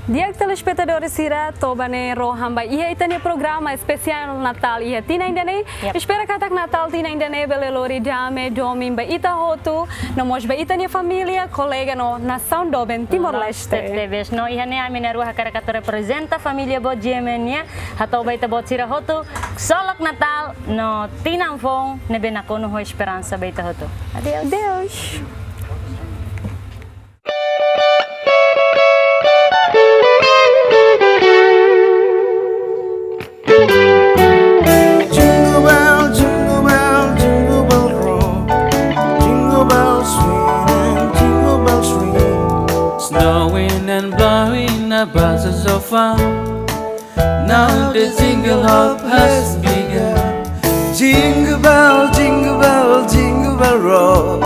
Dia telespectadores Sira, Tobane Rohamba, ia itania programa especial Natal, ia tina indane, espera katak Natal tina indane belelori jame, domim ba ita hotu, nomos ba itania família, colega no nação Doben, Timor-Leste. Teves no ia ne amina ruha karakato representa família bo jemenia, hato ba ita bo Sira hotu, solok Natal no tinamfong nebe nakono ho esperança ba ita hotu. Adeus. Adeus. Snowing and blowing the buzzes of fun. Now the jingle hop has begun. Jingle bell, jingle bell, jingle bell roll.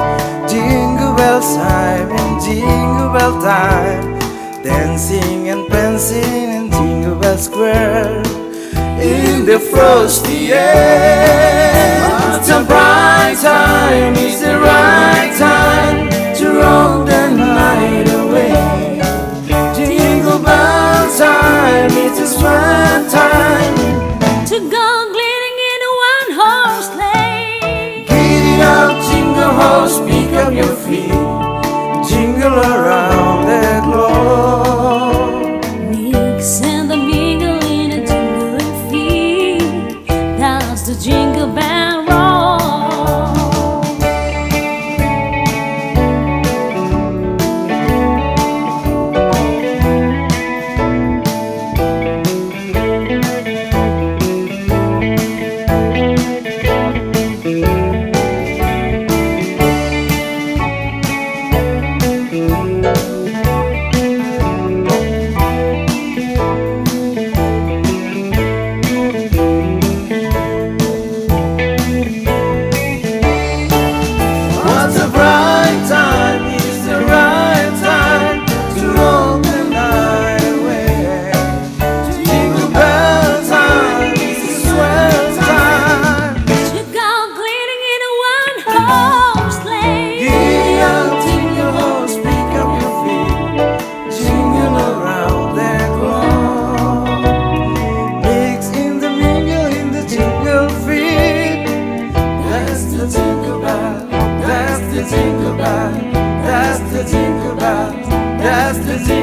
Jingle bell time and jingle bell time. Dancing and prancing in Jingle Bell Square. In the frosty air. It's a bright time, it's the right time to roll the night away. Jingle bell time, it's a swell time to go gliding in a one-horse sleigh. Giddy up, jingle horse, pick up your feet. Jingle around that globe. Mix and the mingle in a jingling feet. That's the jingle bell roll. That's the jingle bell, that's the jingle bell, that's the jingle bell.